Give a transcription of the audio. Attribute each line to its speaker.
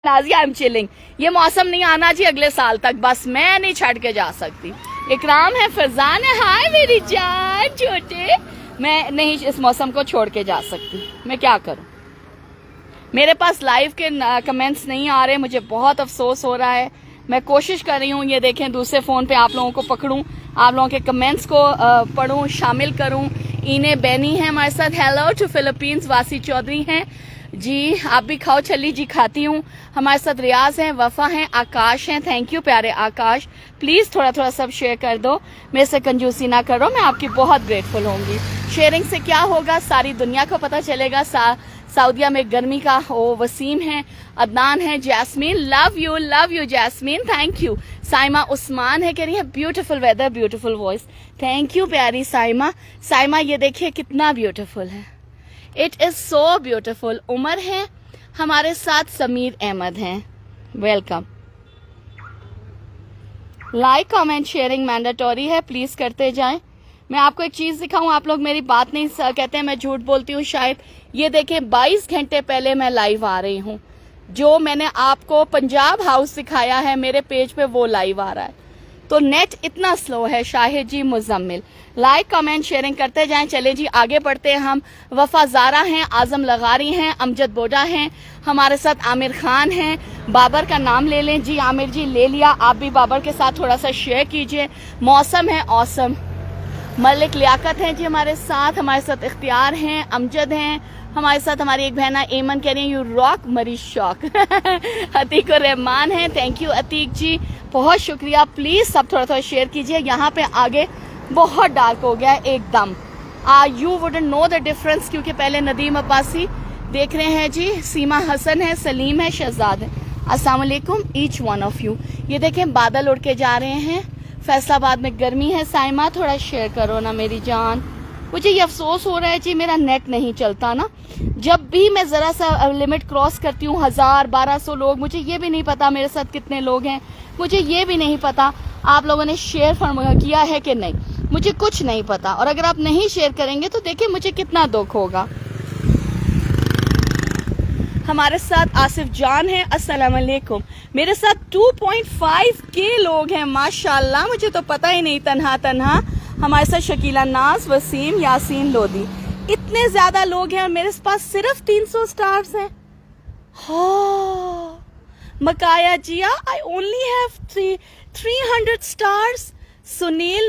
Speaker 1: Nazia I am chilling. ये मौसम नहीं आना जी अगले साल तक, बस मैं नहीं छड़ के जा सकती। इकराम है, फरजान है, हाय मेरी जान छोटे। मैं नहीं इस मौसम को छोड़ के जा सकती, मैं क्या करूं। मेरे पास लाइव के कमेंट्स नहीं आ रहे, मुझे बहुत अफसोस हो रहा है। मैं कोशिश कर रही हूँ, ये देखें दूसरे फोन पे आप लोगों को पकड़ूं, आप लोगों के कमेंट्स को पढ़ूं, शामिल करूं। इने बैनी है हमारे साथ, हेलो टू फिलीपींस। वासी चौधरी हैं जी, आप भी खाओ। छली जी खाती हूँ। हमारे साथ रियाज हैं, वफा हैं, आकाश हैं। थैंक यू प्यारे आकाश। प्लीज थोड़ा थोड़ा सब शेयर कर दो, मेरे से कंजूसी ना करो, मैं आपकी बहुत ग्रेटफुल होंगी। शेयरिंग से क्या होगा, सारी दुनिया को पता चलेगा। सऊदिया में गर्मी का ओ वसीम है, अदनान है, Jasmine love you Jasmine, thank you. Saima Usman है, कह रही है beautiful weather beautiful voice. Thank you प्यारी साइमा। साइमा ये देखिए कितना ब्यूटीफुल है, it is so beautiful. Umar है हमारे साथ, समीर अहमद हैं, welcome. Like comment sharing mandatory है, प्लीज करते जाएं। मैं आपको एक चीज दिखाऊं, आप लोग मेरी बात नहीं कहते हैं, मैं झूठ बोलती हूँ शायद। ये देखें 22 घंटे पहले मैं लाइव आ रही हूँ। जो मैंने आपको पंजाब हाउस दिखाया है मेरे पेज पे, वो लाइव आ रहा है। तो नेट इतना स्लो है। शाहिद जी, मुजम्मिल, लाइक कमेंट शेयरिंग करते जाएं। चले जी आगे बढ़ते हैं हम। वफा ज़ारा हैं, आजम लगारी हैं, अमजद बोडा हैं, हमारे साथ आमिर खान हैं। बाबर का नाम ले लें जी, आमिर जी ले लिया। आप भी बाबर के साथ थोड़ा सा शेयर कीजिए। मौसम है औसम। मलिक लियाकत हैं जी हमारे साथ इख्तियार हैं, अमजद हैं हमारे साथ। हमारी एक बहना एमन कह रही है यू रॉक मरी शॉक। अतीक और रहमान है, थैंक यू अतीक जी, बहुत शुक्रिया। प्लीज सब थोड़ा थोड़ा शेयर कीजिए। यहाँ पे आगे बहुत डार्क हो गया है एकदम। You wouldn't know the difference, क्योंकि पहले नदीम अब्बासी देख रहे हैं जी, सीमा हसन है, सलीम है, शहजाद है। अस्सलाम वालेकुम ईच वन ऑफ यू। ये देखें बादल उड़ के जा रहे हैं। फैसलाबाद में गर्मी है। साइमा थोड़ा शेयर करो ना मेरी जान। मुझे ये अफसोस हो रहा है जी, मेरा नेट नहीं चलता ना। जब भी मैं जरा सा लिमिट क्रॉस करती हूँ 1000-1200 लोग, मुझे ये भी नहीं पता मेरे साथ कितने लोग हैं, मुझे ये भी नहीं पता आप लोगों ने शेयर किया है कि नहीं, मुझे कुछ नहीं पता। और अगर आप नहीं शेयर करेंगे तो देखिए मुझे कितना दुख होगा। हमारे साथ आसिफ जान है, अस्सलाम वालेकुम। मेरे साथ 2.5 के लोग हैं माशाल्लाह, मुझे तो पता ही नहीं। तन्हा तन्हा हमारे साथ शकीला नाज, वसीम, यासीन लोधी, इतने ज्यादा लोग हैं और मेरे पास सिर्फ 300 स्टार्स हैं। हाँ मकाया जिया, I only have 300 stars. Sunil